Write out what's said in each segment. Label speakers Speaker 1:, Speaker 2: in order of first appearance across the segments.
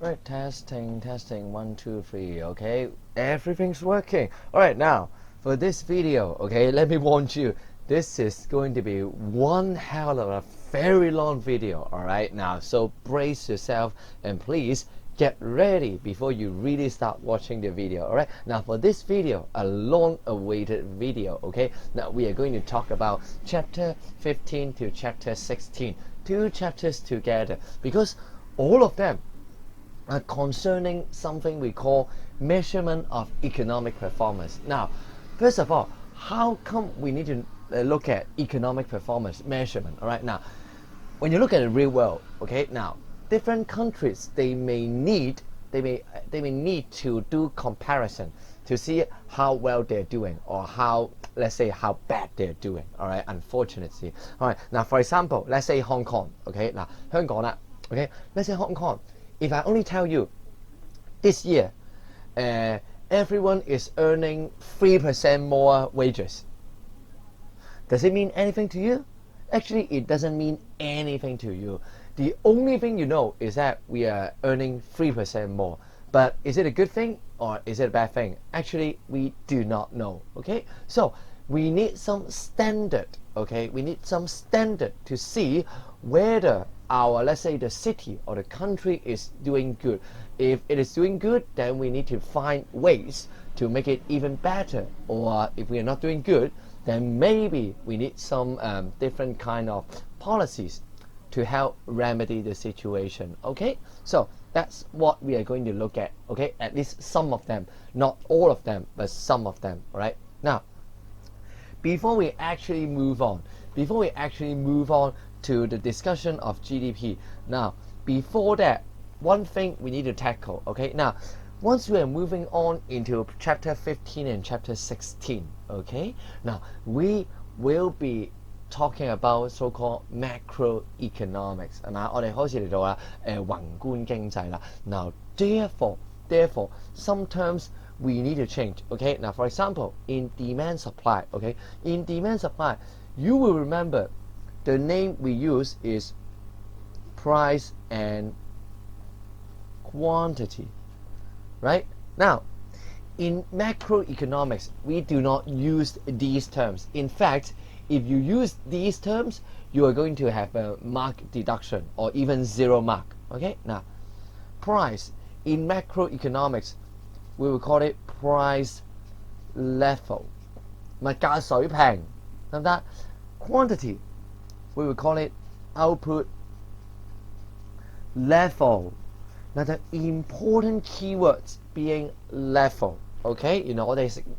Speaker 1: Right, testing, 1, 2, 3, okay? Everything's working. Alright, now, for this video, okay, let me warn you, this is going to be one hell of a very long video, alright? Now, so brace yourself and please get ready before you really start watching the video, alright? Now, for this video, a long-awaited video, okay? Now, we are going to talk about chapter 15 to chapter 16, 2 chapters together, because all of them concerning something we call measurement of economic performance. Now, first of all, how come we need to look at economic performance measurement? All right, now, when you look at the real world, okay, now different countries they may need to do comparison to see how well they're doing or how, let's say, how bad they're doing. All right, unfortunately. All right, now for example, let's say Hong Kong. Okay, now 香港啦. Okay, let's say Hong Kong. If I only tell you this year everyone is earning 3% more wages, does it mean anything to you? Actually, it doesn't mean anything to you. The only thing you know is that we are earning 3% more. But is it a good thing or is it a bad thing? Actually, we do not know. Okay, so we need some standard. Okay, we need some standard to see whether our, let's say, the city or the country is doing good. If it is doing good, then we need to find ways to make it even better. Or if we are not doing good, then maybe we need some different kind of policies to help remedy the situation. Okay, so that's what we are going to look at. Okay, at least some of them, not all of them, but some of them. All right, now before we actually move on to the discussion of GDP, now before that, one thing we need to tackle. Okay, now once we are moving on into chapter 15 and chapter 16, okay, now we will be talking about so-called macroeconomics. 係嘛？我哋開始嚟到啦，宏觀經濟啦。Now, therefore, some terms we need to change. Okay, now for example, in demand supply. Okay, in demand supply, you will remember the name we use is price and quantity, right? Now, in macroeconomics, we do not use these terms. In fact, if you use these terms, you are going to have a mark deduction or even 0 mark. Okay, now price in macroeconomics, we will call it price level. 物價水平，得唔得？ Quantity, we will call it output level. Now the important keywords being level. Okay, you know,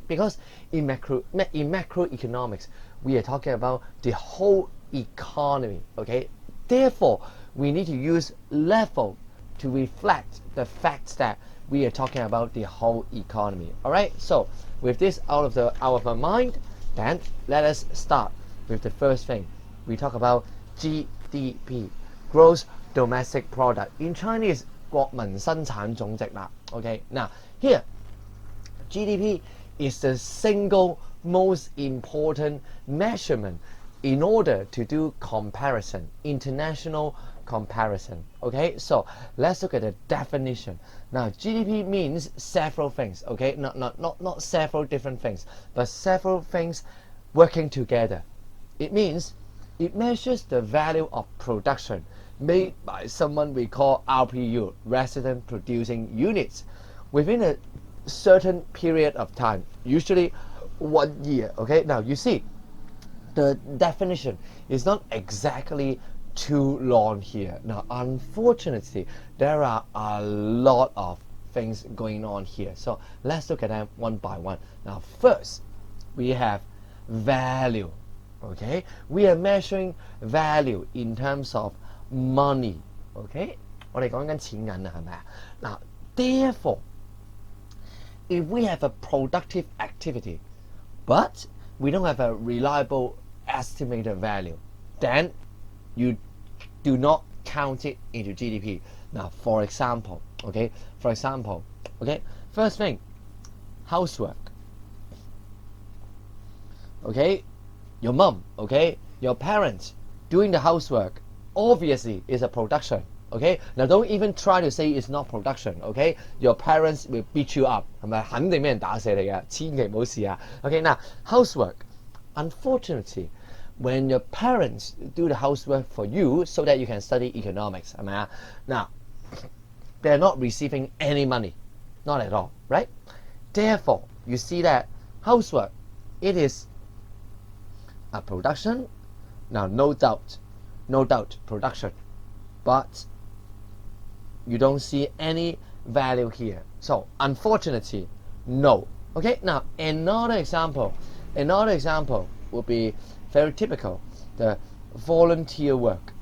Speaker 1: because in macroeconomics we are talking about the whole economy. Okay, therefore we need to use level to reflect the fact that we are talking about the whole economy. All right, so with this out of our mind, then let us start with the first thing. We talk about GDP, gross domestic product. In Chinese, 國民生產總值啦。Okay, now here GDP is the single most important measurement in order to do comparison, international comparison. Okay, so let's look at the definition. Now, GDP means several things. Okay, not several different things, but several things working together. It means it measures the value of production made by someone we call RPU, resident producing units, within a certain period of time, usually 1 year. Okay, now you see the definition is not exactly too long here. Now unfortunately there are a lot of things going on here, so let's look at them one by one. Now first we have value. Okay, we are measuring value in terms of money. Okay, 我哋講緊錢銀啊，係咪啊？嗱 therefore, if we have a productive activity, but we don't have a reliable estimated value, then you do not count it into GDP. Now, for example, okay, first thing, housework. Okay, your mom, okay, your parents doing the housework obviously is a production. Okay, now don't even try to say it's not production. Okay, your parents will beat you up， 係咪？肯定俾人打死你嘅，千祈唔好試啊。Okay, now housework. Unfortunately, when your parents do the housework for you so that you can study economics, 係咪啊？ Now, they're not receiving any money, not at all, right? Therefore, you see that housework, it is a production. Now, no doubt, production, but you don't see any value here. So, unfortunately, no. Okay, now another example would be very typical, the volunteer work.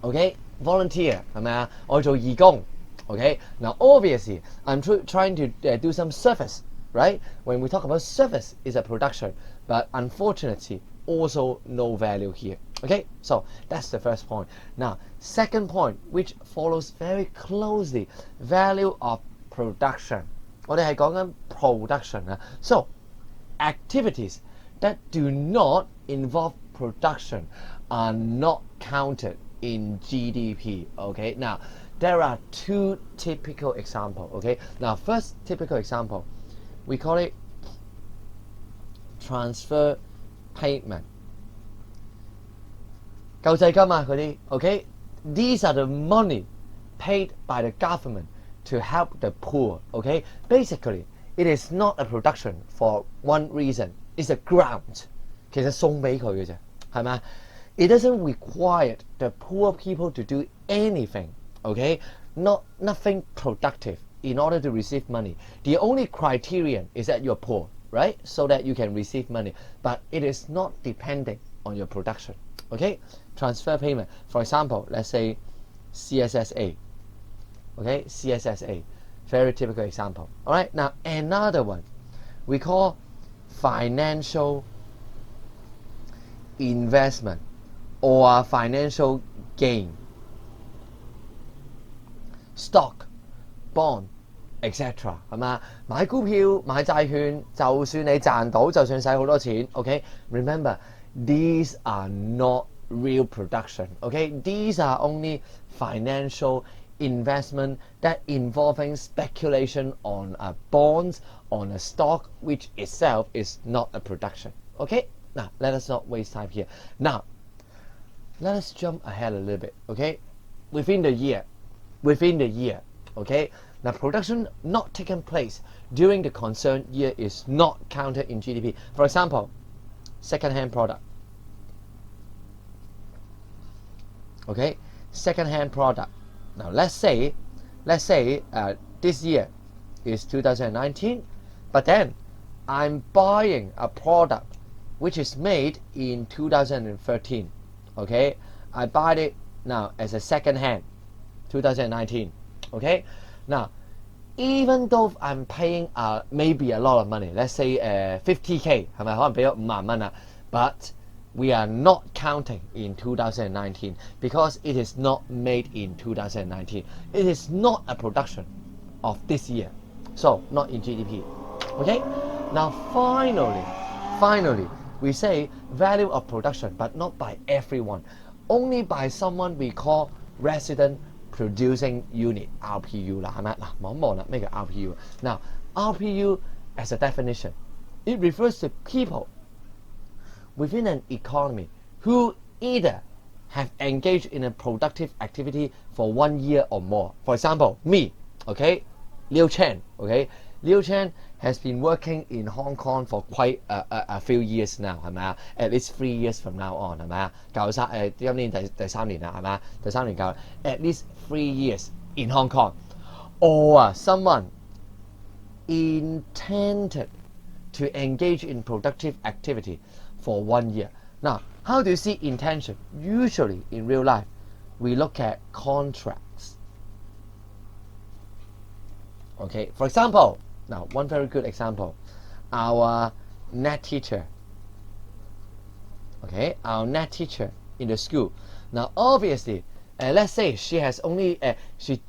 Speaker 1: Okay, volunteer 係咪啊？我做義工。Okay, now obviously I'm trying to do some service, right? When we talk about service, it's a production, but unfortunately also no value here. Okay, so that's the first point. Now, second point, which follows very closely, value of production. 我哋係講緊 production 啊。So activities that do not involve production are not counted in GDP. Okay, now there are two typical examples. Okay, now first typical example, we call it transfer payment. 救濟金啊嗰啲 ，okay, these are the money paid by the government to help the poor. Okay, basically it is not a production for one reason. It's a grant. 其實送俾佢嘅啫，係咪？ It doesn't require the poor people to do anything. Okay, nothing productive in order to receive money. The only criterion is that you're poor, right? So that you can receive money. But it is not depending on your production. Okay, transfer payment. For example, let's say CSSA. Okay, CSSA. Very typical example. All right, now another one we call financial investment or financial gain. Stock, bond, etc. 係嘛？買股票、買債券，就算你賺到，就算使好多錢 ，OK? Remember, these are not real production. Okay? These are only financial investment that involving speculation on a bonds, on a stock, which itself is not a production. Okay? Now, let us not waste time here. Now, let us jump ahead a little bit. Okay? Within the year, okay? Now, production not taken place during the concerned year is not counted in GDP. For example, second-hand product. Okay, second-hand product. Now, let's say this year is 2019, but then I'm buying a product which is made in 2013. Okay, I buy it now as a second-hand, 2019. Okay, now even though I'm paying maybe a lot of money, let's say 50K， 係咪可能俾咗5萬蚊啊？ But we are not counting in 2019 because it is not made in 2019. It is not a production of this year, so not in GDP. Okay, now finally we say value of production, but not by everyone, only by someone we call resident producing unit, RPU 啦，係咪？嗱，望一望啦，咩叫 RPU？ Now, RPU as a definition, it refers to people within an economy who either have engaged in a productive activity for 1 year or more. For example, me, okay, Liu Chen, okay, Liu Chen has been working in Hong Kong for quite a few years now, 係咪啊？ At least 3 years from now on, 係咪啊？今年第三年啦，係咪啊？第三年教 at least 3 years in Hong Kong, or someone intended to engage in productive activity for 1 year. Now, how do you see intention? Usually in real life, we look at contracts. Okay, for example, now one very good example, our net teacher. Okay, our net teacher in the school. Now, obviously, let's say she has only she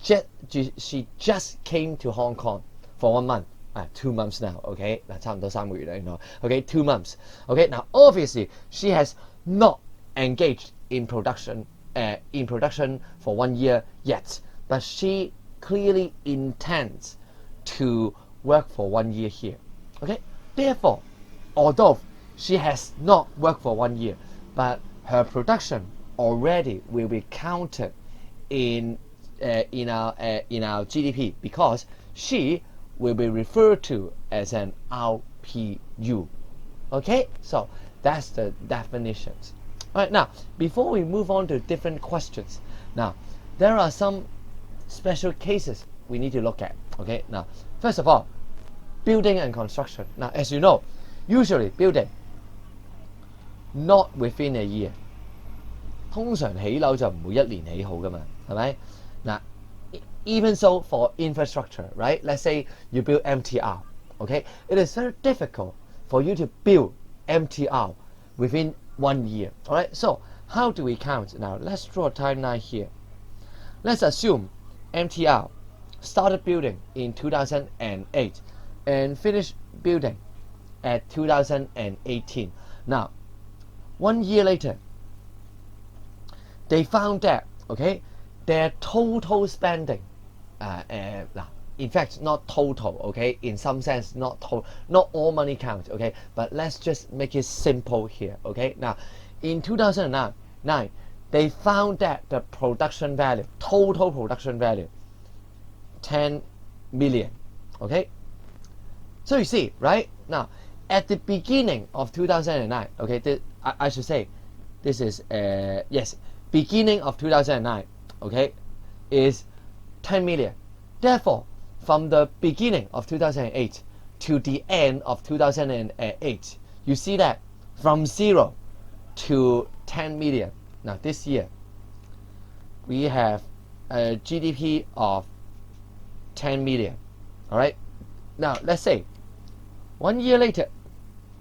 Speaker 1: just came to Hong Kong for 1 month. 2 months now, okay? 嗱，差唔多3個月啦，原來 okay, 2 months. Okay, now obviously she has not engaged in production in production for 1 year yet, but she clearly intends to work for 1 year here. Okay, therefore, although she has not worked for 1 year, but her production already will be counted in our GDP, because she will be referred to as an RPU. Okay, so that's the definitions. All right, now before we move on to different questions, now there are some special cases we need to look at. Okay, now first of all, building and construction. Now, as you know, usually building not within a year. 通常起樓就唔會1年起好㗎嘛，係咪？嗱 even so for infrastructure, right? Let's say you build MTR, okay? It is very difficult for you to build MTR within 1 year, all right? So how do we count? Now let's draw a timeline here. Let's assume MTR started building in 2008 and finished building at 2018. Now, 1 year later, they found that, okay, their total spending, in fact, not total, okay, in some sense, not all money counts, okay, but let's just make it simple here, okay. Now, in 2009, they found that the production value, total production value, 10 million, okay. So you see, right, now, at the beginning of 2009, okay, I should say, this is, yes, beginning of 2009, okay, is 10 million. Therefore, from the beginning of 2008 to the end of 2008, you see that from 0 to 10 million. Now this year, we have a GDP of 10 million. All right. Now let's say 1 year later,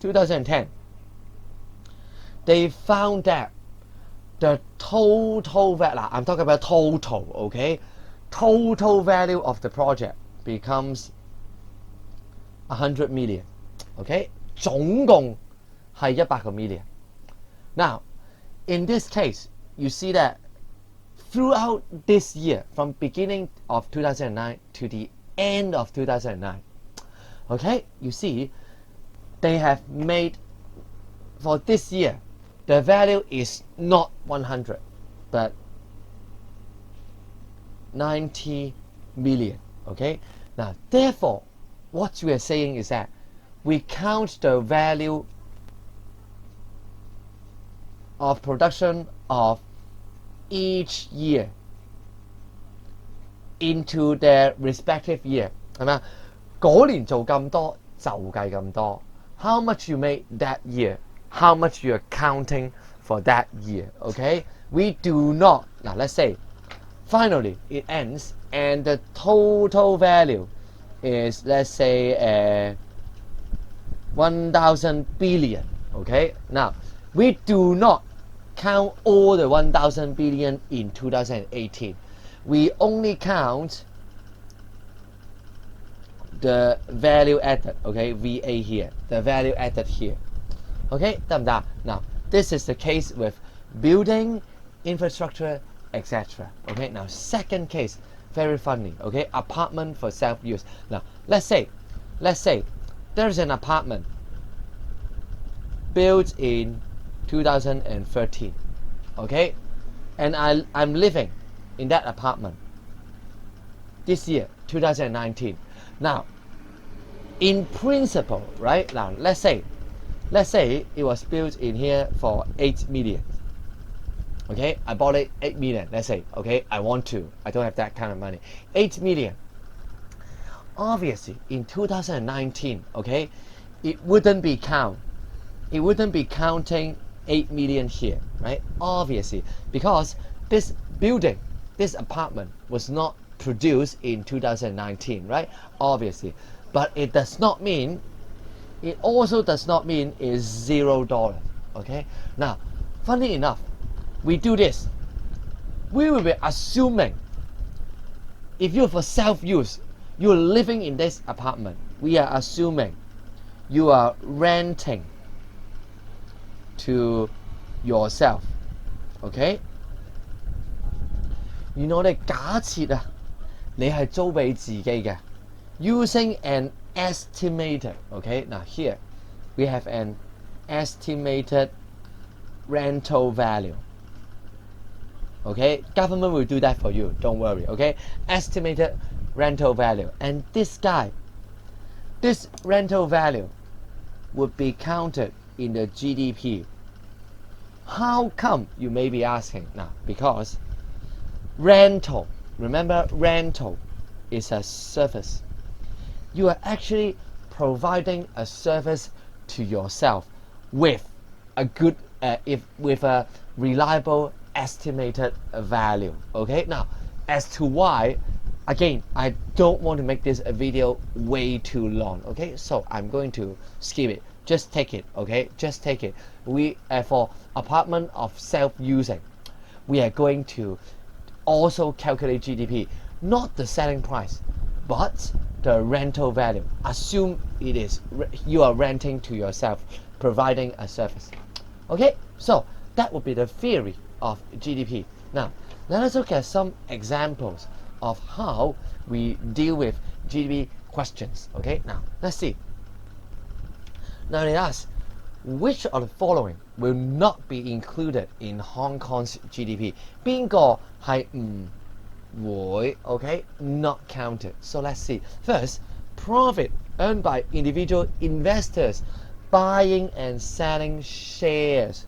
Speaker 1: 2010, they found that the total value, I'm talking about total, okay? Total value of the project becomes 100 million, okay? 總共係100個 million. Now, in this case, you see that throughout this year, from beginning of 2009 to the end of 2009, okay, you see, they have made, for this year, the value is not 100, but 90 million, okay? Now, therefore, what we are saying is that we count the value of production of each year into their respective year, 係咪啊？嗰年做咁多就計咁多。How much you made that year, how much you are counting for that year, okay? We do not, now let's say, finally it ends and the total value is, let's say, 1,000 billion, okay? Now, we do not count all the 1,000 billion in 2018. We only count the value added, okay, VA here, the value added here. Okay, 得唔得？ Now, this is the case with building, infrastructure, etc. Okay, now second case, very funny, okay, apartment for self-use. Now, let's say there's an apartment built in 2013, okay, and I'm living in that apartment this year, 2019. Now, in principle, right, now let's say it was built in here for 8 million. Okay, I bought it 8 million, let's say, okay, I don't have that kind of money. 8 million. Obviously, in 2019, okay, it wouldn't be counting 8 million here, right? Obviously, because this building, this apartment was not produced in 2019, right? Obviously, but it also does not mean it's $0, okay? Now, funny enough, we do this, we will be assuming, if you're for self-use, you're living in this apartment, we are assuming you are renting to yourself, okay? 原來我哋假設啊，你係租俾自己嘅 ，using an estimated. Okay, now here we have an estimated rental value. Okay, government will do that for you. Don't worry. Okay, estimated rental value, and this rental value would be counted in the GDP. How come, you may be asking now? Because rental, remember, rental is a service. You are actually providing a service to yourself with a good, with a reliable estimated value. Okay, now as to why, again, I don't want to make this a video way too long. Okay, so I'm going to skip it. Just take it. Okay, just take it. We for apartment of self-using, we are going to also calculate GDP, not the selling price, but the rental value. Assume it is you are renting to yourself, providing a service. Okay, so that would be the theory of GDP. Now, let us look at some examples of how we deal with GDP questions. Okay, now let's see. Now they ask, which of the following will not be included in Hong Kong's GDP? 邊個係唔會 okay, not counted? So let's see. First, profit earned by individual investors buying and selling shares.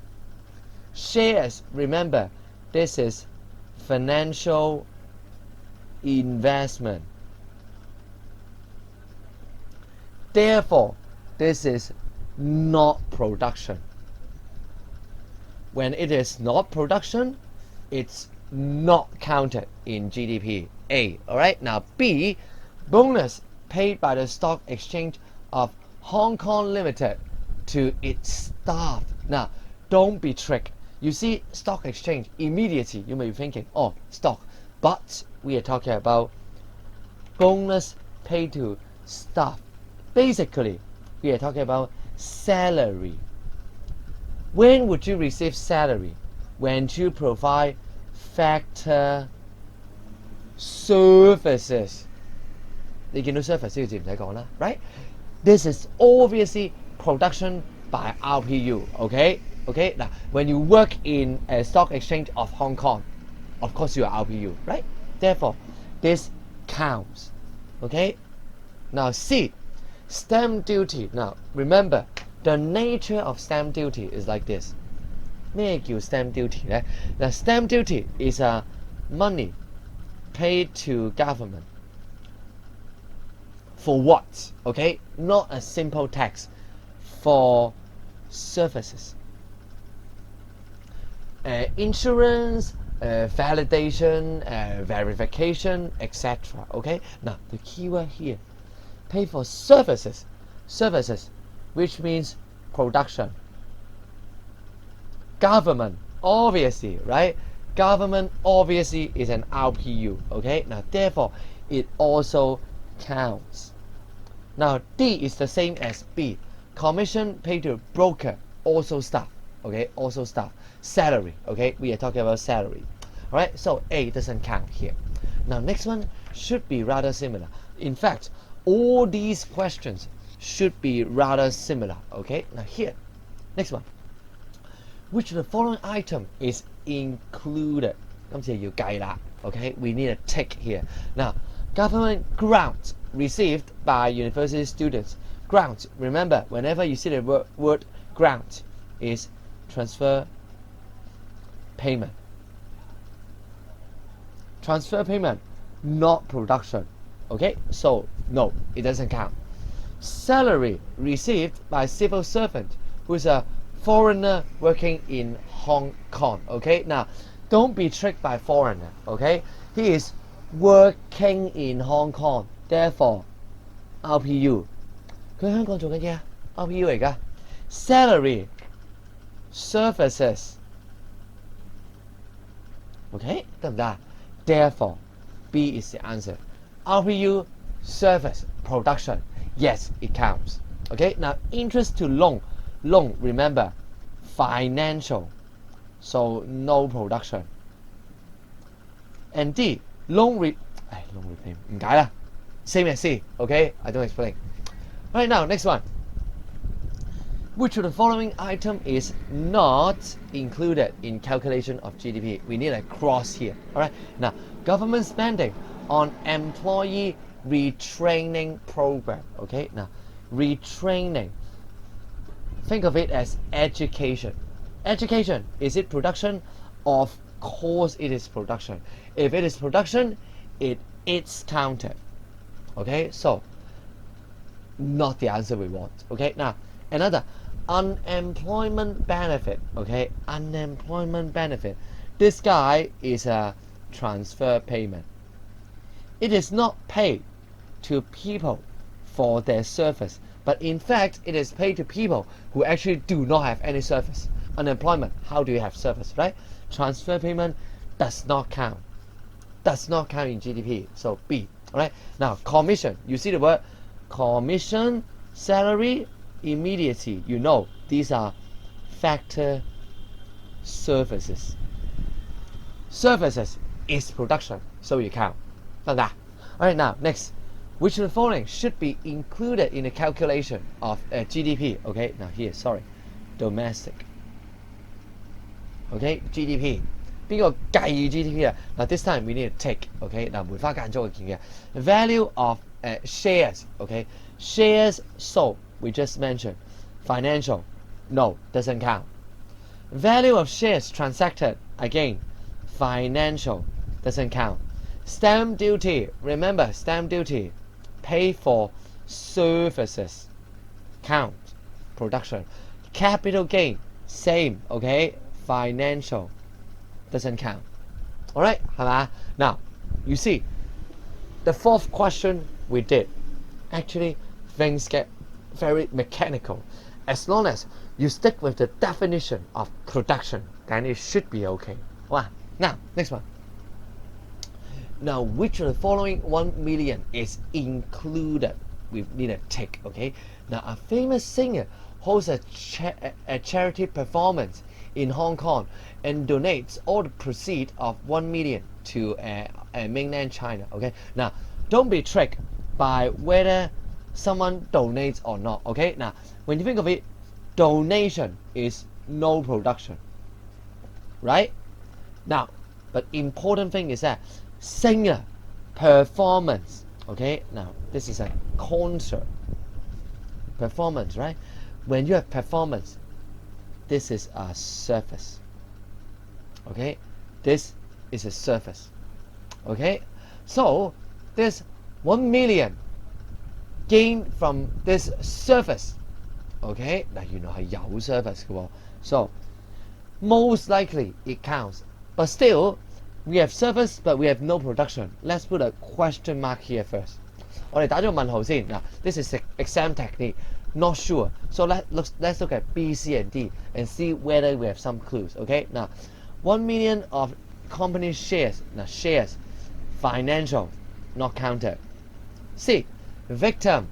Speaker 1: Shares, remember, this is financial investment. Therefore, this is not production. When it is not production, it's not counted in GDP. A. Alright, now B, bonus paid by the stock exchange of Hong Kong Limited to its staff. Now, don't be tricked. You see stock exchange, immediately you may be thinking, oh, stock. But we are talking about bonus paid to staff. Basically, we are talking about salary. When would you receive salary? When you provide factor services. 你見到 service 呢個字唔使講啦 right? This is obviously production by RPU. Okay? Okay? Now, when you work in a stock exchange of Hong Kong, of course you are RPU, right? Therefore, this counts. Okay? Now C, stamp duty. Now, remember, the nature of stamp duty is like this. 咩叫 stamp duty 呢? Now, stamp duty is a money paid to government. For what? Okay? Not a simple tax. For services. Insurance, validation, verification, etc. Okay? Now, the key word here. Pay for services. Services, which means production. Government, obviously, right? Government obviously is an RPU. Okay? Now, therefore, it also counts. Now, D is the same as B. Commission paid to broker, also staff. Okay? Also staff. Salary. Okay? We are talking about salary. Alright? So, A doesn't count here. Now, next one should be rather similar. In fact, all these questions should be rather similar. Okay? Now, here. Next one. Which of the following item is included? 今次要計啦. Okay? We need a tick here. Now, government grants received by university students. Grants, remember, whenever you see the word grant, is transfer payment. Transfer payment, not production. Okay, so no, it doesn't count. Salary received by civil servant who is a foreigner working in Hong Kong. Okay, now don't be tricked by foreigner. Okay, he is working in Hong Kong. Therefore, RPU. 佢喺香港做緊嘢啊 ？RPU 嚟㗎。Salary, services. Okay, 得唔得啊 ？Therefore, B is the answer. RPU, service, production. Yes, it counts. Okay, now interest to loan. Loan, remember, financial. So no production. And D, loan repayment 唔解啦 same as C. Okay, I don't explain. Right now, next one. Which of the following item is not included in calculation of GDP? We need a cross here. All right. Now, government spending on employee retraining program. Okay. Now, retraining. Think of it as education. Education, is it production? Of course, it is production. If it is production, it's counted. Okay. So, not the answer we want. Okay. Now, another. Unemployment benefit. Okay, unemployment benefit. This guy is a transfer payment. It is not paid to people for their service, but in fact it is paid to people who actually do not have any service. Unemployment, how do you have service, right? Transfer payment does not count. Does not count in GDP. So B. Alright. Now commission. You see the word commission, salary, immediacy, you know, these are factor services. Services is production, so you count. Alright, now next. Which of the following should be included in the calculation of GDP? Okay, now here, sorry. Domestic. Okay, GDP. 邊個計 GDP 啊？嗱 this time we need to take. Okay， 嗱梅花間竹嘅見嘅 value of shares. Okay, shares sold. We just mentioned. Financial, no, doesn't count. Value of shares transacted, again, financial, doesn't count. Stamp duty, remember stamp duty, pay for services, count, production. Capital gain, same, okay, financial, doesn't count. Alright, now, you see, the fourth question we did, actually, things get very mechanical. As long as you stick with the definition of production, then it should be okay. Wow. Now, next one. Now, which of the following 1 million is included? We need a tick, okay? Now, a famous singer holds a charity performance in Hong Kong and donates all the proceeds of 1 million to mainland China, okay? Now, don't be tricked by whether someone donates or not. Okay, now when you think of it, donation is no production, right? Now, but important thing is that singer performance. Okay, now this is a concert performance, right? When you have performance, this is a surface. Okay, this is a surface. Okay, so there's 1 million gain from this surface. Okay, now you know 係有 surface 嘅喎. So most likely it counts, but still we have surface but we have no production. Let's put a question mark here first. 我哋打咗個問號先. Now this is exam technique, not sure. So let's look at B, C and D and see whether we have some clues. Okay, now 1 million of company shares. Now shares, financial, not counted. C, victim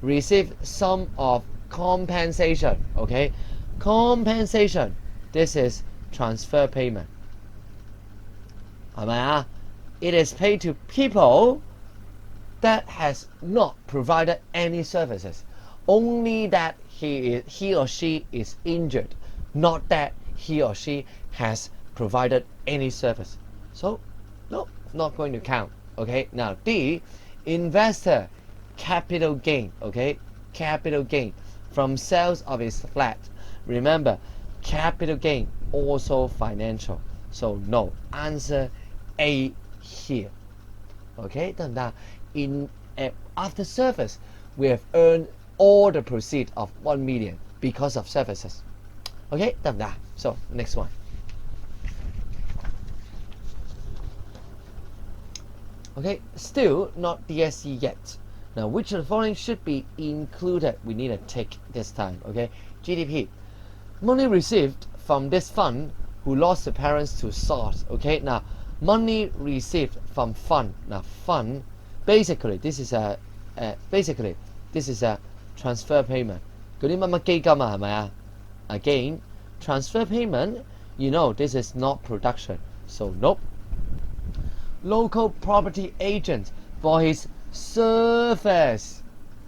Speaker 1: receive some of compensation. Okay, compensation, this is transfer payment. 係咪啊? It is paid to people that has not provided any services, only that he or she is injured, not that he or she has provided any service. So no, not going to count. Okay, now D, investor capital gain. Okay, capital gain from sales of his flat. Remember, capital gain also financial. So no, answer A here. Okay, 得唔得? In after service, we have earned all the proceeds of 1 million because of services. Okay, 得唔得? So next one. Okay, still not DSE yet. Now, which of the following should be included? We need a tick this time. Okay, GDP. Money received from this fund who lost their parents to SARS. Okay, now money received from fund. Now fund, basically this is a transfer payment. 嗰啲乜乜基金啊，係咪啊? Again, transfer payment, you know this is not production. So nope. local property agent for his service.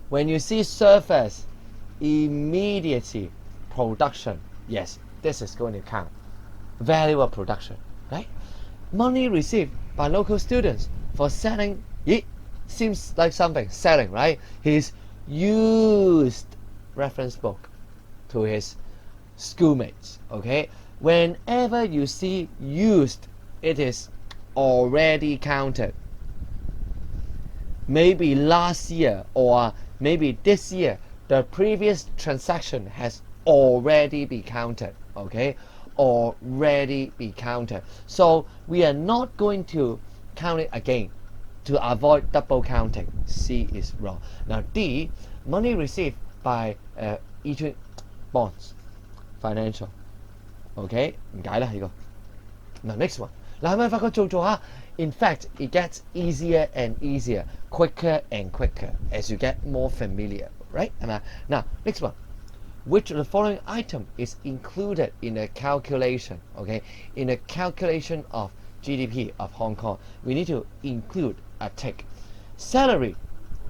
Speaker 1: When you see service, immediately production. Yes, this is going to count. Value of production, right? Money received by local students for selling. It seems like something selling, right? His used reference book to his schoolmates. Okay, whenever you see used, it is already counted. Maybe last year or maybe this year, the previous transaction has already been counted. Okay, already be counted. So we are not going to count it again to avoid double counting. C is wrong. Now D, money received by issuing bonds, financial. OK， 唔解啦呢個。Now next one， 嗱係咪發覺做下 ？In fact, it gets easier and easier, quicker and quicker as you get more familiar, right? 係咪？ Now next one. Which of the following item is included in a calculation? Okay, in a calculation of GDP of Hong Kong, we need to include a tick. Salary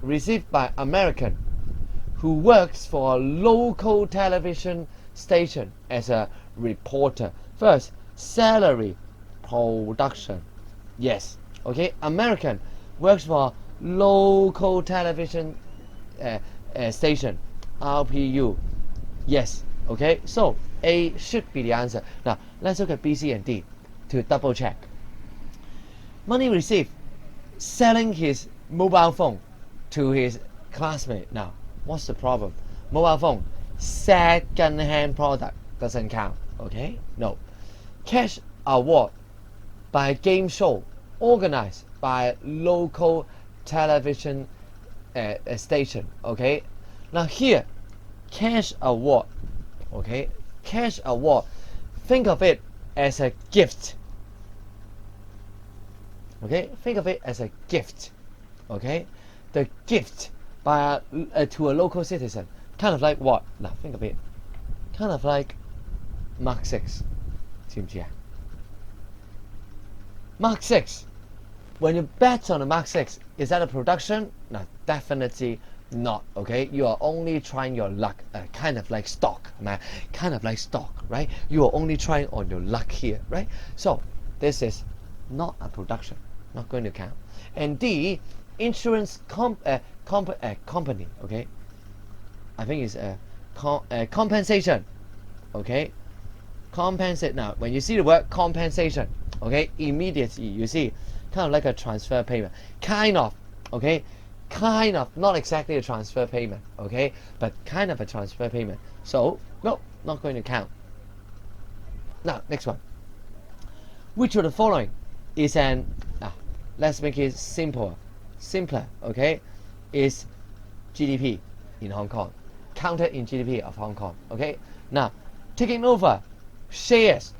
Speaker 1: received by American who works for a local television station as a reporter. First, salary production. Yes, okay, American works for local television station, RPU. Yes, okay, so A should be the answer. Now, let's look at B, C, and D to double check. Money received selling his mobile phone to his classmate. Now, what's the problem? Mobile phone, second-hand product, doesn't count, okay? No. Cash award by a game show organized by a local television station, okay? Now here, cash award, okay? Cash award, think of it as a gift, okay? Think of it as a gift, okay? The gift by to a local citizen, kind of like what? Now think of it, kind of like Mark 6, 知唔知啊？ Mark 6, when you bet on a Mark 6, is that a production? No, definitely not, okay? You are only trying your luck, kind of like stock, man. Kind of like stock, right? You are only trying on your luck here, right? So, this is not a production, not going to count. And D, insurance company, okay? I think it's a compensation, okay? Compensate. Now, when you see the word compensation, okay, immediately you see kind of like a transfer payment, kind of, okay, kind of, not exactly a transfer payment, okay, but kind of a transfer payment. So no, not going to count. Now next one, which of the following is an let's make it simpler, okay, is GDP in Hong Kong, counted in GDP of Hong Kong, okay? Now taking over shares,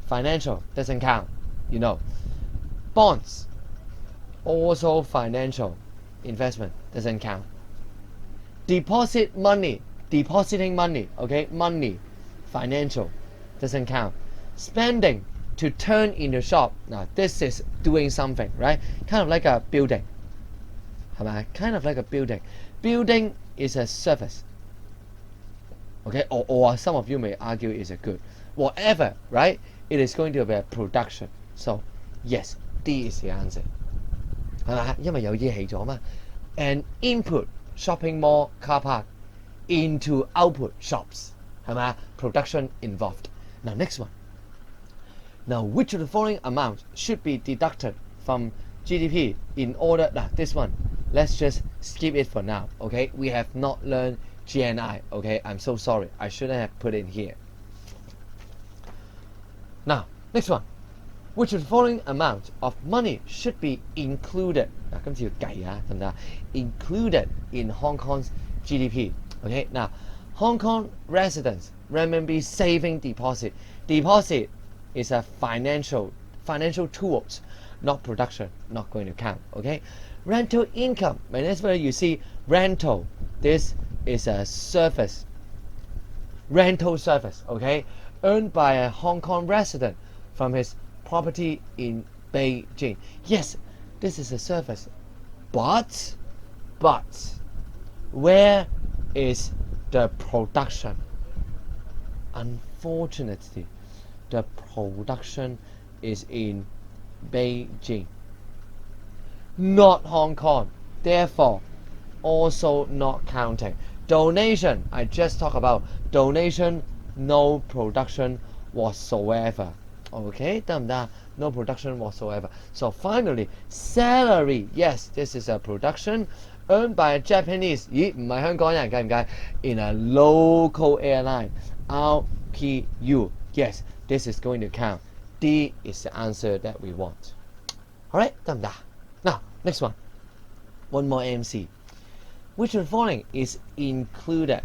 Speaker 1: financial, doesn't count, you know. Bonds, also financial, investment, doesn't count. Deposit money, depositing money, okay, money, financial, doesn't count. Spending to turn in the shop, now this is doing something, right? Kind of like a building, kind of like a building. Building is a service, okay, or some of you may argue is a good. Whatever, right? It is going to be a production. So, yes, D is the answer. 係咪？因為有嘢起咗嘛。And input shopping mall car park into output shops，係咪啊？ Production involved. Now next one. Now which of the following amounts should be deducted from GDP in order? Now this one, let's just skip it for now. Okay, we have not learned GNI. Okay, I'm so sorry. I shouldn't have put it here. Now, next one. Which of the following amount of money should be included? 嗱，今次要計啊，得唔得？ Included in Hong Kong's GDP. Okay, now Hong Kong residents renminbi saving deposit. Deposit is a financial tools, not production, not going to count. Okay, rental income. Whenever you see rental, this is a service. Rental service. Okay, earned by a Hong Kong resident from his property in Beijing. Yes, this is a service, but where is the production? Unfortunately, the production is in Beijing, not Hong Kong. Therefore, also not counting. Donation, I just talked about donation, no production whatsoever. Okay, 得唔得? No production whatsoever. So finally, salary. Yes, this is a production earned by a Japanese. 咦，唔係香港人，計唔計? In a local airline. RPU. Yes, this is going to count. D is the answer that we want. Alright, 得唔得? Now, next one. One more MC. Which of the following is included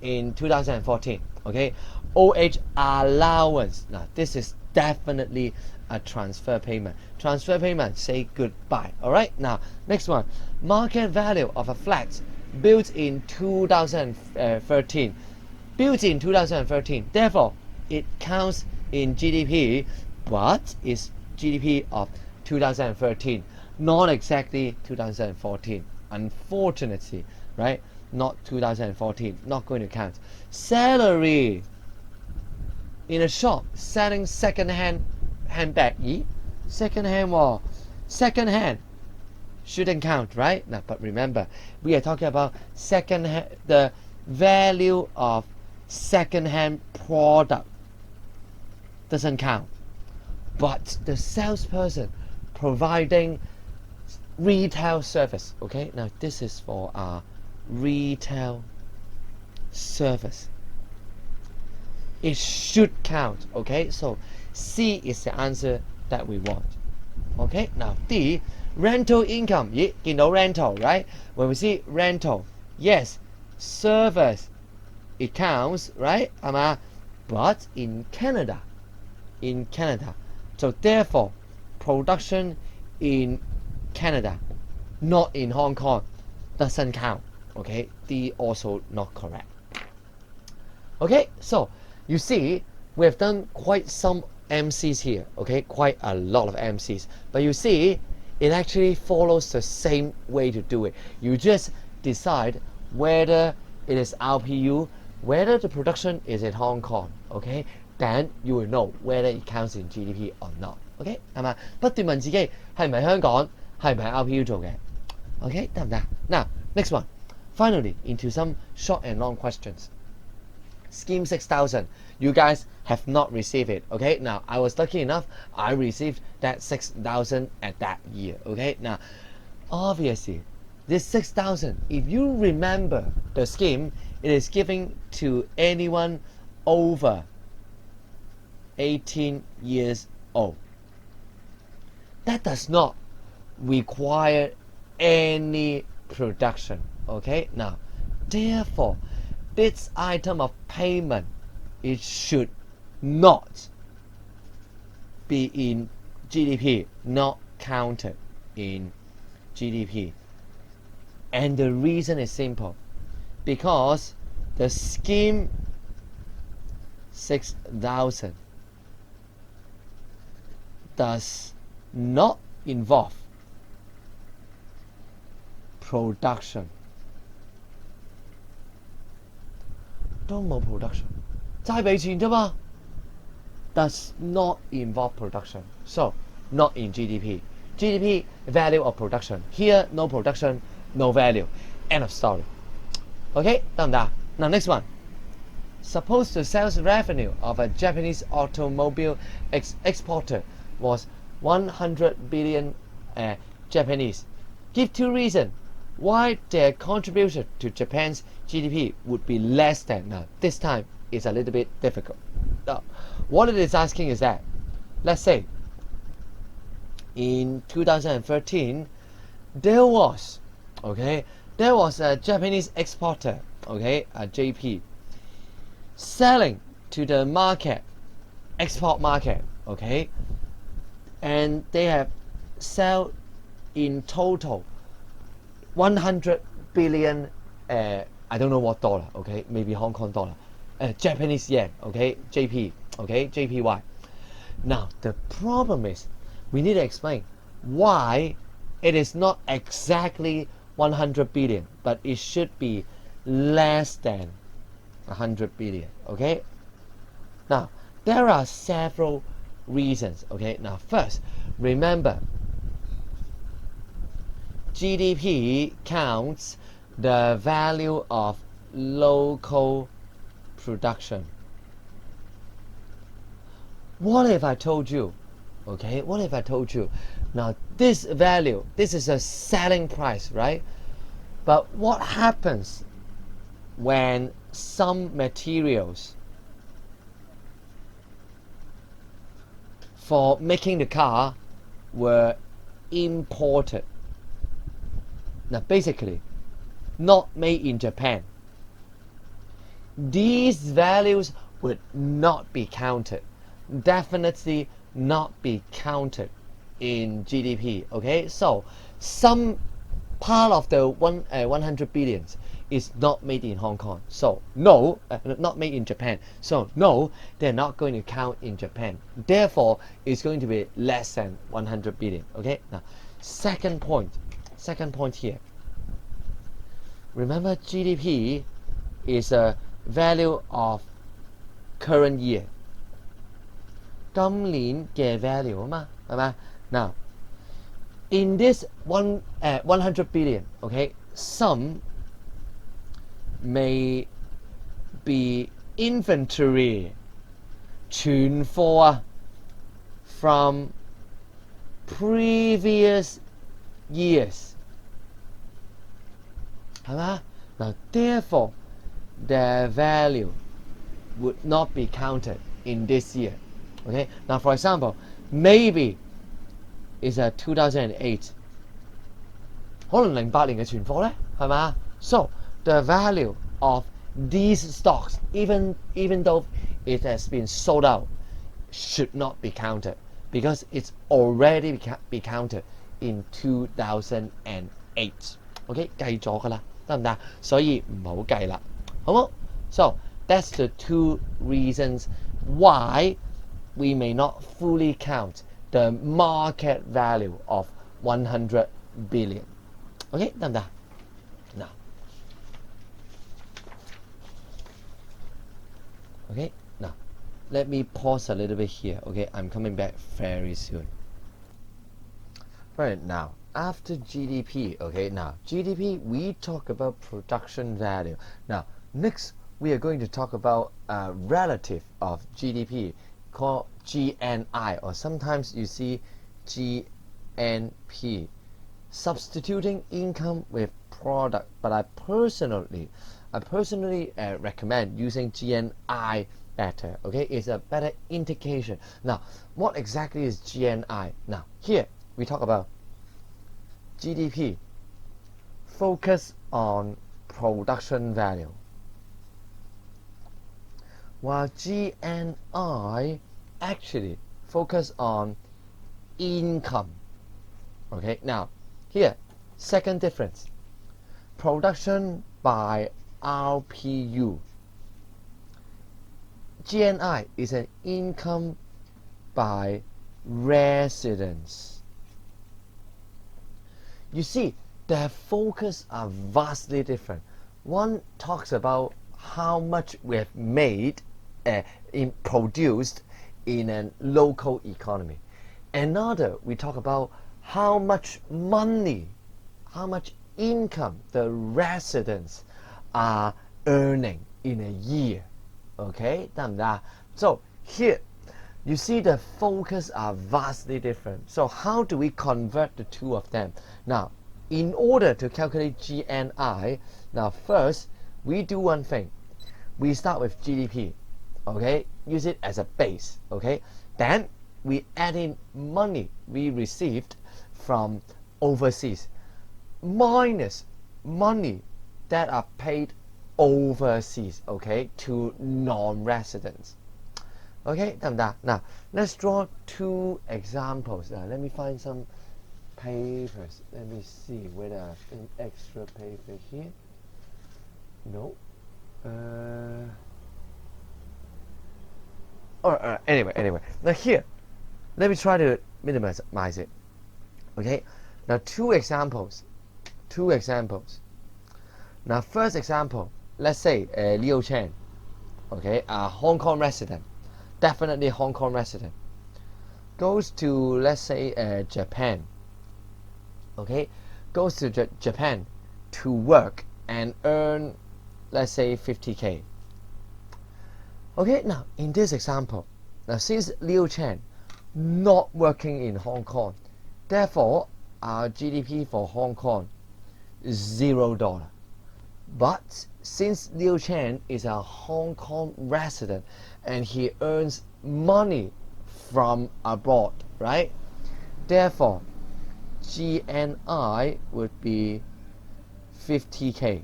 Speaker 1: in 2014? Okay, OH allowance. Now, this is definitely a transfer payment. Transfer payment, say goodbye. Alright, now, next one. Market value of a flat built in 2013. Built in 2013. Therefore, it counts in GDP, but is GDP of 2013. Not exactly 2014. Unfortunately, right? Not 2014. Not going to count. Salary in a shop selling second-hand handbag. Second-hand wall. Second-hand shouldn't count, right? Now, but remember, we are talking about second-hand, the value of second-hand product doesn't count. But the salesperson providing retail service. Okay, now this is for our retail service. It should count. Okay, so C is the answer that we want. Okay, now D, rental income. You know rental, right? When we see rental, yes, service, it counts, right? But in Canada, so therefore, production in Canada, not in Hong Kong, doesn't count. Okay, D also not correct. Okay, so you see, we have done quite some MCs here. Okay, quite a lot of MCs. But you see, it actually follows the same way to do it. You just decide whether it is RPU, whether the production is in Hong Kong. Okay, then you will know whether it counts in GDP or not. Okay, 係嘛？不斷問自己係唔係香港，係唔係 RPU 做嘅 ？Okay， 得唔得？ Now next one. Finally, into some short and long questions. Scheme 6000. You guys have not received it. Okay, now I was lucky enough. I received that 6,000 at that year. Okay, now obviously this 6,000. If you remember the scheme, it is given to anyone over 18 years old. That does not require any production. Okay, now therefore this item of payment, it should not be in GDP, not counted in GDP. And the reason is simple, because the scheme 6,000 does not involve production. 都冇 production， 齋俾錢啫嘛。Does not involve production, so not in GDP. GDP value of production. Here no production, no value. End of story. Okay, 得唔得？ Now next one. Suppose the sales revenue of a Japanese automobile exporter was 100 billion Japanese. Give two reasons why their contribution to Japan's GDP would be less than. Now this time is a little bit difficult. Now, what it is asking is that, let's say in 2013 there was a Japanese exporter, okay, a JP, selling to the market, export market, okay, and they have sell in total 100 billion I don't know what dollar, okay, maybe Hong Kong dollar, Japanese yen, okay, JP, okay, JPY. Now the problem is, we need to explain why it is not exactly 100 billion, but it should be less than 100 billion. Okay, now there are several reasons. Okay, now first, remember GDP counts the value of local production. What if I told you, okay, what if I told you, now this value, this is a selling price, right? But what happens when some materials for making the car were imported? Now basically, not made in Japan. These values would not be counted. Definitely not be counted in GDP. Okay, so some part of the 100 billions is not made in Hong Kong. So no, not made in Japan. So no, they're not going to count in Japan. Therefore, it's going to be less than 100 billion. Okay, now second point here. Remember, GDP is a value of current year. 今年嘅 value 啊嘛，係咪？ Now, in this 100 billion, okay, some may be inventory 存貨 from previous years. 係嘛？ Now, therefore, the value would not be counted in this year. Okay. Now, for example, maybe it's a 2008. 可能08年嘅存貨呢，係嘛？ So the value of these stocks, even though it has been sold out, should not be counted because it's already be counted in 2008. OK， 計咗㗎啦，得唔得？所以唔好計啦，好冇？ So that's the two reasons why we may not fully count the market value of 100 billion. Okay, 得唔得？ Now, okay, now let me pause a little bit here. Okay, I'm coming back very soon. Right, now after GDP, okay, now GDP, we talk about production value. Now next we are going to talk about a relative of GDP called GNI, or sometimes you see GNP, substituting income with product. But I personally recommend using GNI better. Okay, it's a better indication. Now, what exactly is GNI? Now, here we talk about GDP, focus on production value, while GNI actually focus on income. Okay, now here, second difference, production by RPU. GNI is an income by residence. You see, their focus are vastly different. One talks about how much we have made, produced in a local economy. Another, we talk about how much money, how much income the residents are earning in a year. Okay, 得唔得？ So here, you see the focus are vastly different. So how do we convert the two of them? Now, in order to calculate GNI, now first, we do one thing. We start with GDP, okay? Use it as a base, okay? Then we add in money we received from overseas minus money that are paid overseas, okay, to non-residents. Okay, 得唔得？ Now, let's draw two examples. Let me find some papers. Let me see whether I have an extra paper here. No. Anyway. Now here, let me try to minimize it. Okay, now two examples. Now first example, let's say Leo Chen, okay, a Hong Kong resident, definitely Hong Kong resident, goes to, let's say, Japan, okay, goes to Japan to work and earn, let's say, 50K. Okay, now in this example, now since Leo Chen not working in Hong Kong, therefore our GDP for Hong Kong is $0. But since Leo Chen is a Hong Kong resident and he earns money from abroad, right? Therefore, GNI would be 50K.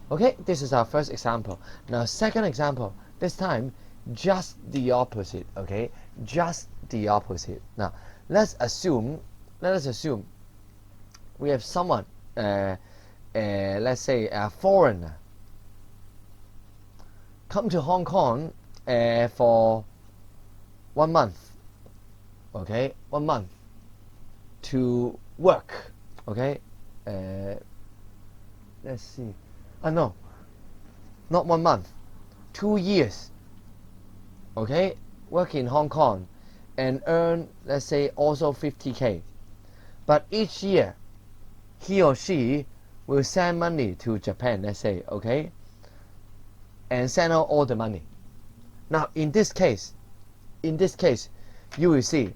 Speaker 1: Okay, this is our first example. Now, second example, this time just the opposite. Okay, just the opposite. Now, let us assume we have someone, let's say a foreigner, come to Hong Kong for 1 month. Okay, 1 month to work. Okay, let's see. No, not 1 month, 2 years. Okay, work in Hong Kong and earn, let's say, also 50K. But each year, he or she will send money to Japan, let's say, okay, and send out all the money. Now, in this case, you will see,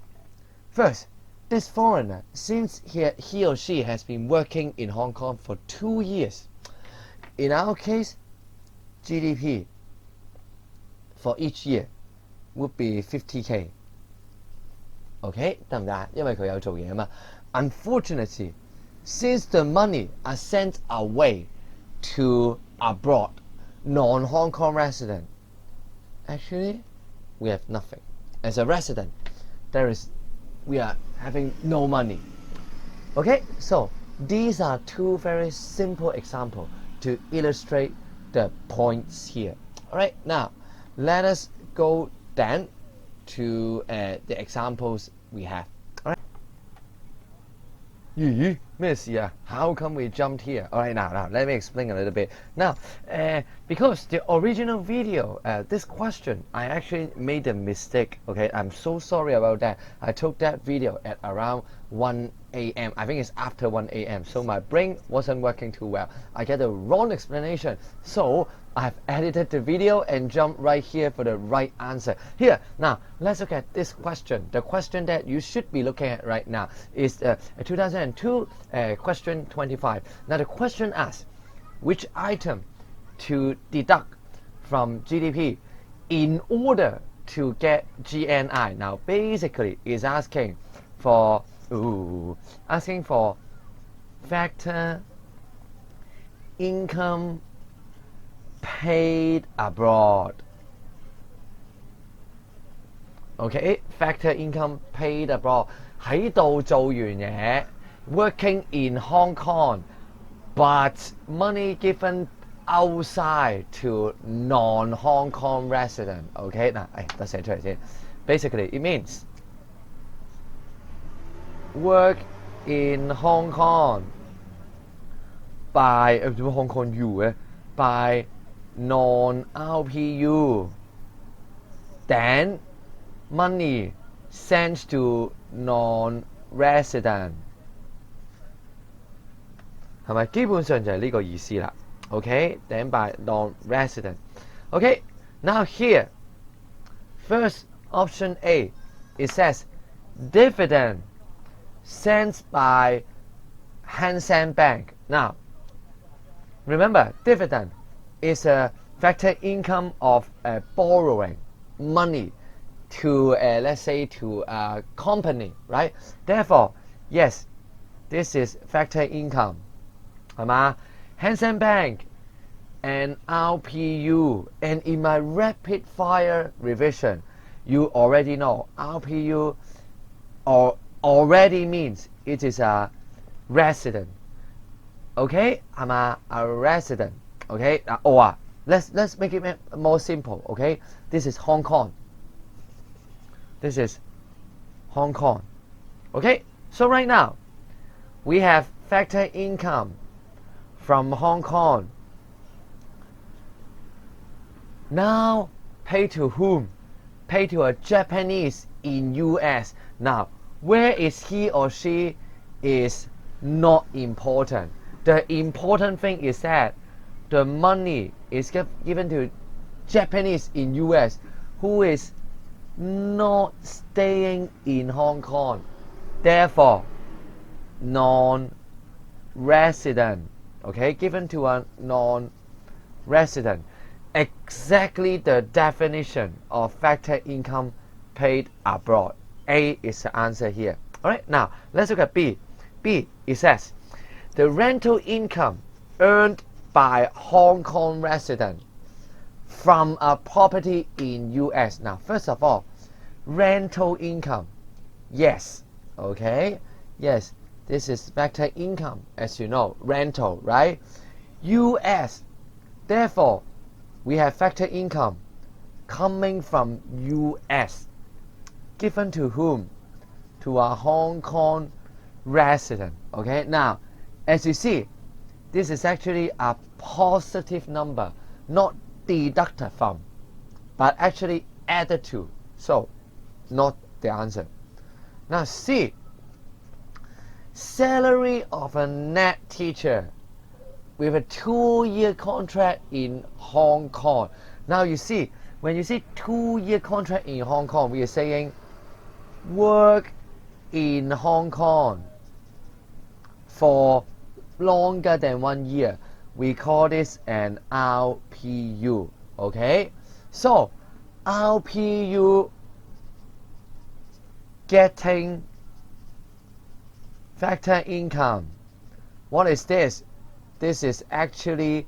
Speaker 1: first, this foreigner, since he or she has been working in Hong Kong for 2 years, in our case, GDP for each year would be 50K. Okay, 得唔得啊？因為佢有做嘢嘛。Unfortunately, since the money are sent away to abroad, non-Hong Kong resident, actually, we have nothing. As a resident, we are having no money. Okay, so these are two very simple examples to illustrate the points here. All right, now let us go then to the examples we have. All right. 咦，咩事啊? How come we jumped here? All right, now let me explain a little bit. Now, because the original video, this question, I actually made a mistake. Okay, I'm so sorry about that. I took that video at around 1 a.m. I think it's after 1 a.m. So my brain wasn't working too well. I get the wrong explanation. So I've edited the video and jumped right here for the right answer. Here, now, let's look at this question. The question that you should be looking at right now is 2002 question 25. Now, the question asks, which item to deduct from GDP in order to get GNI? Now, basically, is asking for factor income paid abroad. Okay, factor income paid abroad. 喺度做完嘢 working in Hong Kong, but money given outside to non-Hong Kong resident. Okay, 嗱，得寫出嚟先。Basically, it means work in Hong Kong by Hong Kong U by non-RPU, then money sent to non-resident， 係咪？基本上就係呢個意思啦。Okay, then by non-resident. Okay, now here, first option A, it says dividend sent by Hang Seng Bank. Now, remember, dividend is a factor income of borrowing money to, let's say, to a company, right? Therefore, yes, this is factor income. 係嘛? Hang Seng Bank and RPU. And in my rapid fire revision, you already know RPU already means it is a resident. Okay? 係嘛? A resident. Okay? Let's make it more simple. Okay? This is Hong Kong. This is Hong Kong. Okay, so right now we have factor income from Hong Kong. Now pay to whom? Pay to a Japanese in US. Now where is he or she is not important. The important thing is that the money is given to Japanese in US who is not staying in Hong Kong. Therefore, non-resident, okay, given to a non-resident. Exactly the definition of factor income paid abroad. A is the answer here. Alright, now let's look at B. B, it says the rental income earned by Hong Kong resident from a property in US. Now, first of all, rental income. Yes, okay, yes, this is factor income, as you know, rental, right? US, therefore, we have factor income coming from US, given to whom? To a Hong Kong resident. Okay, now, as you see, this is actually a positive number, not deducted from, but actually added to. So, not the answer. Now, C. Salary of a net teacher with a 2-year contract in Hong Kong. Now, you see, when you see 2-year contract in Hong Kong, we are saying work in Hong Kong for longer than 1 year. We call this an RPU. Okay, so RPU getting factor income. What is this? This is actually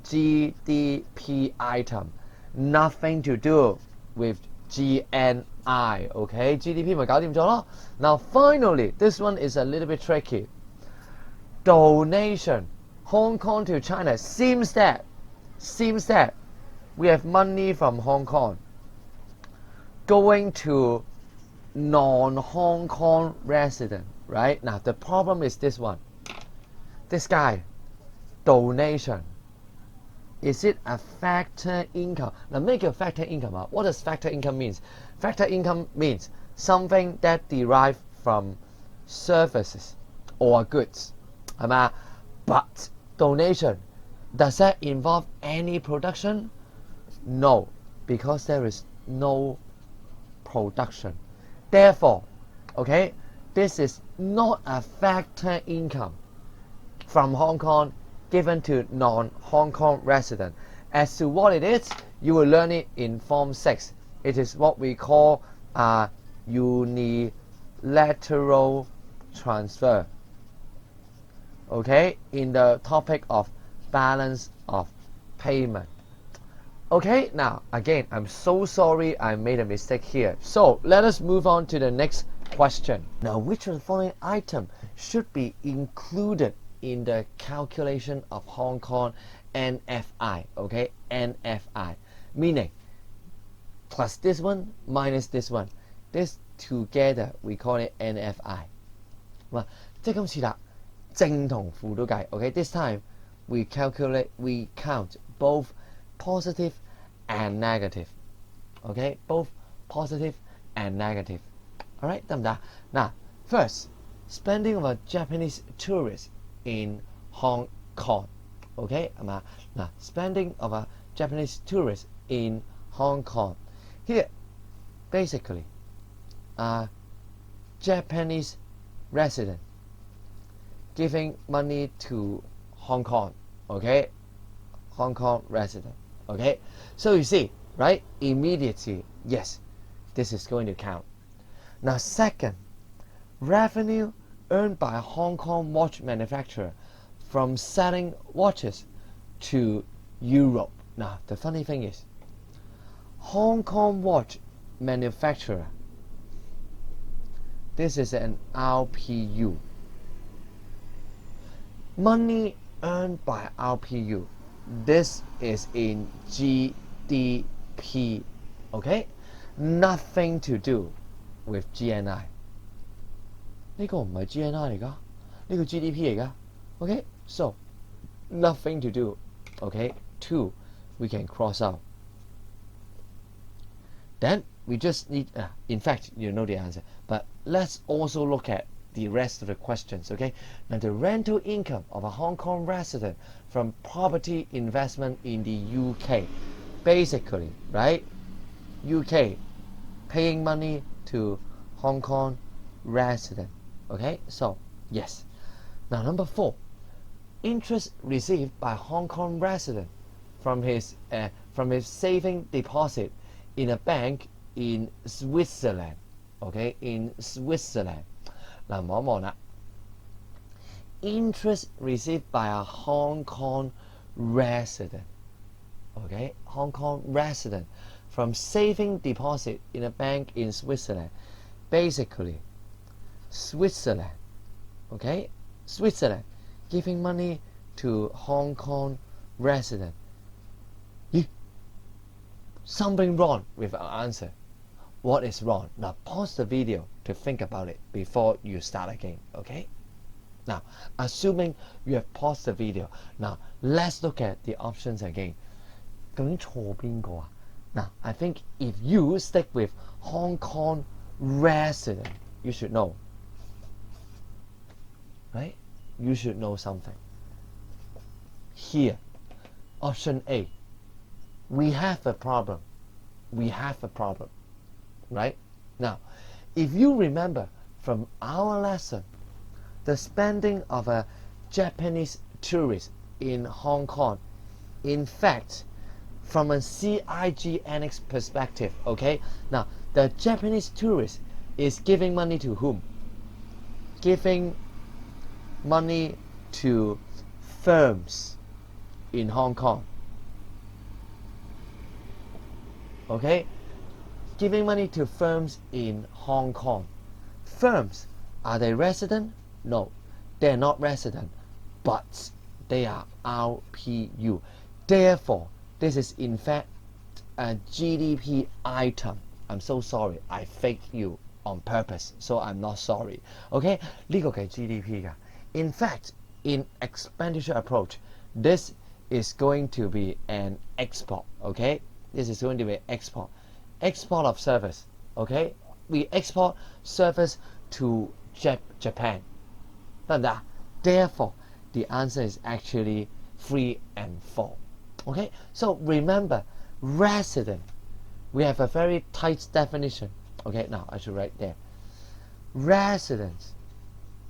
Speaker 1: GDP item, nothing to do with GNI. Okay, GDP 咪搞掂咗咯。Now finally, this one is a little bit tricky. Donation, Hong Kong to China. Seems that we have money from Hong Kong going to non-Hong Kong resident, right? Now the problem is this one. This guy, donation. Is it a factor income? Now make your factor income up. What does factor income means? Factor income means something that derives from services or goods. But donation, does that involve any production? No, because there is no production. Therefore, okay, this is not a factor income from Hong Kong given to non-Hong Kong resident. As to what it is, you will learn it in Form 6. It is what we call a unilateral transfer. Okay, in the topic of balance of payment. Okay, now again, I'm so sorry I made a mistake here. So let us move on to the next question. Now, which of the following item should be included in the calculation of Hong Kong NFI? Okay, NFI, meaning plus this one minus this one. This together we call it NFI. 即係今次啦，正同負都計。Okay, this time we count both positive and negative. Okay, both positive and negative. Alright, 得唔得？嗱 first, spending of a Japanese tourist in Hong Kong. Okay, 係嘛？嗱 spending of a Japanese tourist in Hong Kong. Here, basically, a Japanese resident giving money to Hong Kong. Okay, Hong Kong resident. Okay, so you see, right? Immediately, yes, this is going to count. Now, second, revenue earned by a Hong Kong watch manufacturer from selling watches to Europe. Now, the funny thing is, Hong Kong watch manufacturer, this is an RPU. Money earned by RPU. This is in GDP. Okay? Nothing to do with GNI. 呢個唔係 GNI 嚟㗎，呢個 GDP 嚟㗎。Okay, so nothing to do. Okay, 2 we can cross out. Then we just need, in fact, you know the answer, but let's also look at the rest of the questions. Okay, now the rental income of a Hong Kong resident from property investment in the UK, basically, right? UK paying money to Hong Kong resident. Okay, so yes. Now number 4, interest received by Hong Kong resident from his saving deposit in a bank in Switzerland. Okay, in Switzerland. 嗱，望一望啦。Interest received by a Hong Kong resident. Okay, Hong Kong resident from saving deposit in a bank in Switzerland. Basically, Switzerland. Okay, Switzerland giving money to Hong Kong resident. Something wrong with our answer. What is wrong? Now pause the video to think about it before you start again. Okay? Now, assuming you have paused the video, now let's look at the options again. 究竟錯邊個啊? Now, I think if you stick with Hong Kong resident, you should know. Right? You should know something. Here, option A. We have a problem. We have a problem. Right? Now, if you remember from our lesson, the spending of a Japanese tourist in Hong Kong, in fact, from a CIGNX perspective, okay? Now, the Japanese tourist is giving money to whom? Giving money to firms in Hong Kong. Okay? Giving money to firms in Hong Kong. Firms, are they resident? No, they're not resident, but they are RPU. Therefore, this is in fact a GDP item. I'm so sorry, I faked you on purpose, so I'm not sorry. Okay? 呢個係 GDP 㗎. In fact, in expenditure approach, this is going to be an export. Okay? This is going to be export. Export of service. Okay? We export service to Japan. Therefore, the answer is actually 3 and 4. Okay? So remember, resident. We have a very tight definition. Okay, now I should write there. Residents,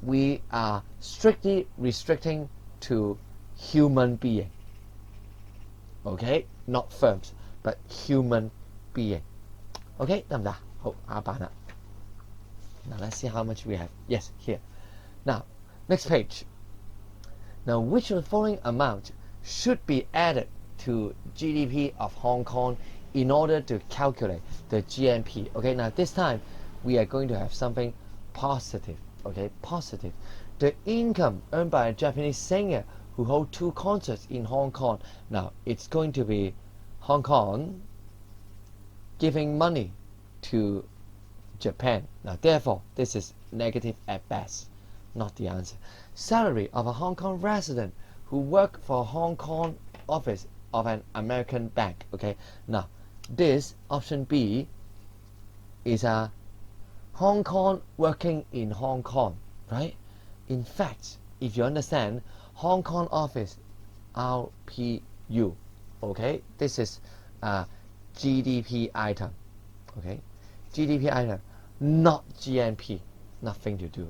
Speaker 1: we are strictly restricting to human being. Okay, not firms, but human being. Okay, 得唔得？好，下一版啦。Now let's see how much we have. Yes, here. Now, next page. Now, which of the following amount should be added to GDP of Hong Kong in order to calculate the GNP? Okay, now this time we are going to have something positive. Okay, positive. The income earned by a Japanese singer who hold 2 concerts in Hong Kong. Now, it's going to be Hong Kong giving money to Japan. Now, therefore, this is negative at best. Not the answer. Salary of a Hong Kong resident who work for a Hong Kong office of an American bank. Okay, now this option B is a Hong Kong working in Hong Kong, right? In fact, if you understand, Hong Kong office RPU. Okay, this is a GDP item. Okay, GDP item, not GNP. Nothing to do.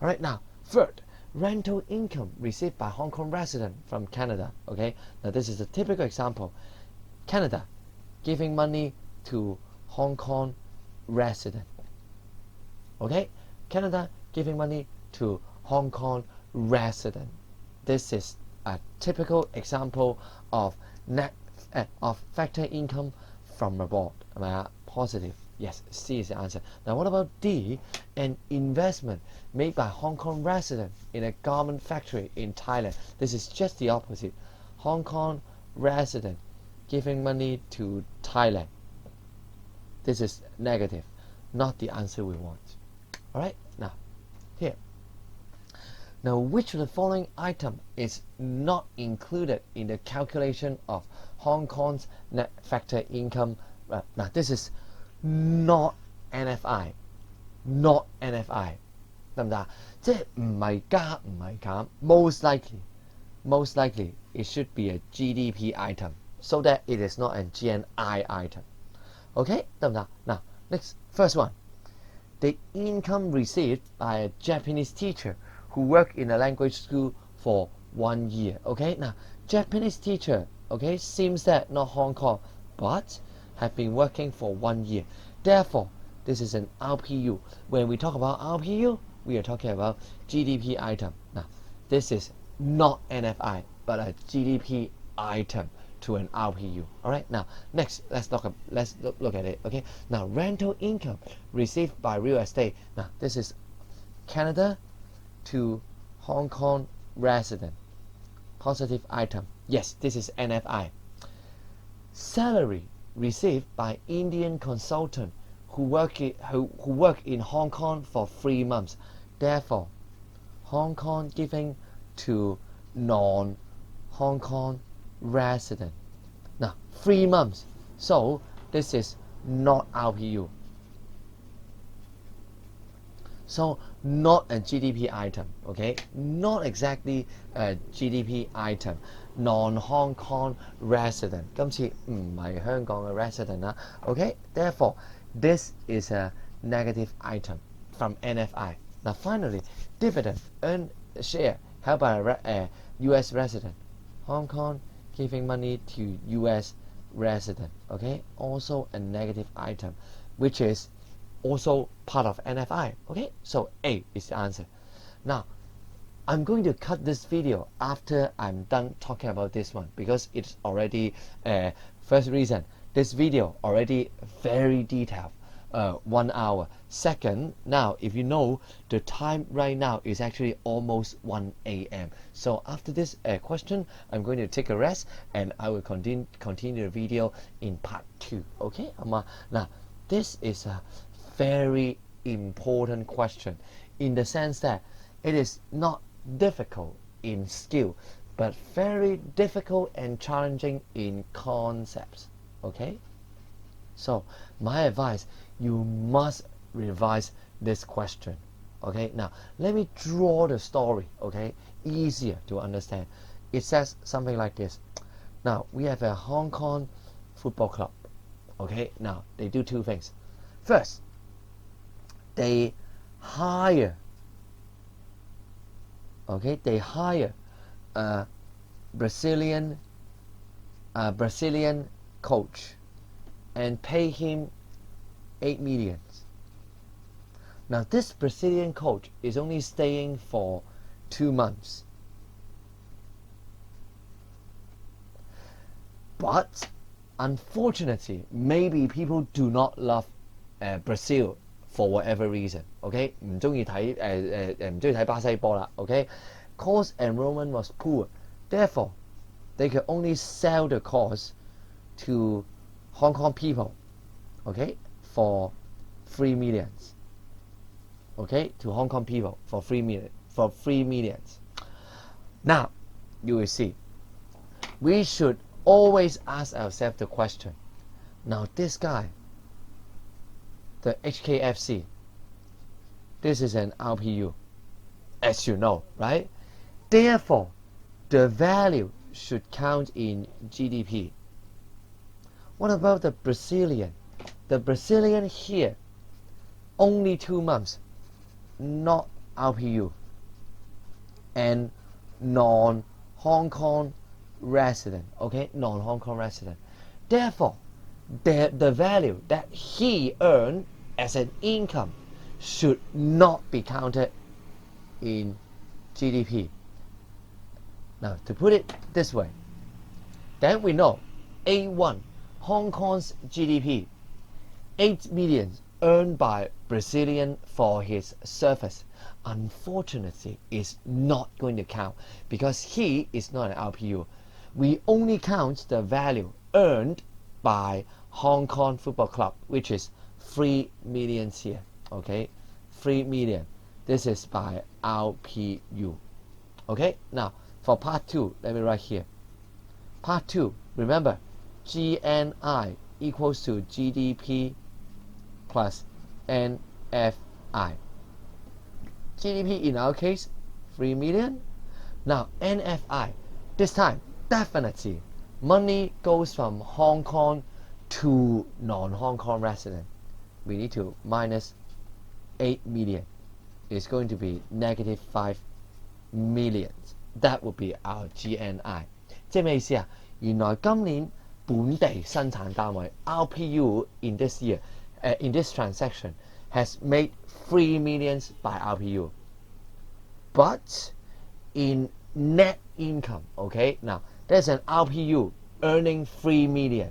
Speaker 1: All right, now third, rental income received by Hong Kong resident from Canada. Okay, now this is a typical example. Canada giving money to Hong Kong resident. Okay, Canada giving money to Hong Kong resident. This is a typical example of factor income from abroad. Positive. Yes, C is the answer. Now what about D? An investment made by Hong Kong resident in a garment factory in Thailand. This is just the opposite. Hong Kong resident giving money to Thailand. This is negative, not the answer we want. Alright, now here. Now, which of the following item is not included in the calculation of Hong Kong's net factor income? Now, this is not NFI, not NFI， 得唔得？即係唔係加唔係減 ，most likely it should be a GDP item, so that it is not a GNI item. OK， 得唔得？嗱 ，next first one, the income received by a Japanese teacher who worked in a language school for 1 year. OK， now Japanese teacher, OK, seems that not Hong Kong, but have been working for 1 year. Therefore, this is an RPU. When we talk about RPU, we are talking about GDP item. Now, this is not NFI, but a GDP item to an RPU. All right. Now, next, let's look at it. Okay. Now, rental income received by real estate. Now, this is Canada to Hong Kong resident. Positive item. Yes, this is NFI. Salary received by Indian consultant who work in Hong Kong for 3 months. Therefore, Hong Kong giving to non-Hong Kong resident. Now, 3 months. So this is not RPU. So not a GDP item, okay? Not exactly a GDP item. Non-Hong Kong resident. 今次唔係香港嘅 resident 啦 ，okay? Therefore, this is a negative item from NFI. Now finally, dividend earned share held by a US resident. Hong Kong giving money to US resident, okay? Also a negative item, which is also part of NFI, okay? So A is the answer. Now, I'm going to cut this video after I'm done talking about this one because it's already, first reason, this video already very detailed, 1 hour. Second, now if you know, the time right now is actually almost 1 a.m. So after this question, I'm going to take a rest and I will continue the video in part 2, okay? Now, this is a very important question in the sense that it is not difficult in skill but very difficult and challenging in concepts, okay? So my advice, you must revise this question, okay? Now let me draw the story, okay? Easier to understand. It says something like this. Now we have a Hong Kong football club, okay? Now they do 2 things. First, they hire a Brazilian coach and pay him 8 million. Now this Brazilian coach is only staying for 2 months, but unfortunately maybe people do not love Brazil for whatever reason, okay? 唔中意睇巴西波啦 okay? Course enrollment was poor, therefore they could only sell the course to Hong Kong people, okay, for 3 million, okay, to Hong Kong people for 3 million. Now you will see, we should always ask ourselves the question, now this guy, the HKFC, this is an RPU, as you know, right? Therefore, the value should count in GDP. What about the Brazilian? The Brazilian here, only 2 months, not RPU, and non-Hong Kong resident, okay? Non-Hong Kong resident. Therefore, the value that he earned as an income should not be counted in GDP. Now, to put it this way, then we know A1, Hong Kong's GDP, 8 million earned by Brazilian for his service, unfortunately is not going to count because he is not an RPU. We only count the value earned by Hong Kong Football Club, which is 3 million here, okay? 3 million. This is by RPU. Okay, now for part 2, let me write here. Part 2, remember, GNI equals to GDP plus NFI. GDP in our case, 3 million. Now NFI, this time, definitely, money goes from Hong Kong to non-Hong Kong resident. We need to minus 8 million. It's going to be negative 5 million. That would be our GNI. 即係咩意思啊？原來今年本地生產單位 RPU in this year, in this transaction, has made 3 millions by RPU. But in net income, okay, now there's an RPU earning 3 million.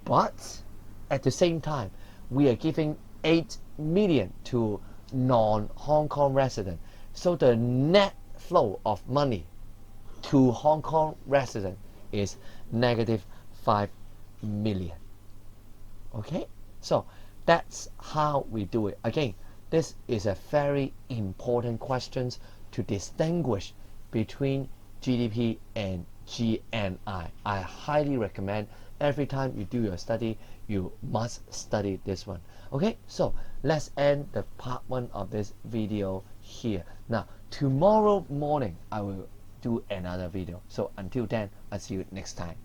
Speaker 1: But at the same time, we are giving 8 million to non-Hong Kong resident. So the net flow of money to Hong Kong resident is negative 5 million. Okay, so that's how we do it. Again, this is a very important question to distinguish between GDP and GNI. I highly recommend every time you do your study, you must study this one. Okay, so let's end the part 1 of this video here. Now, tomorrow morning, I will do another video. So until then, I'll see you next time.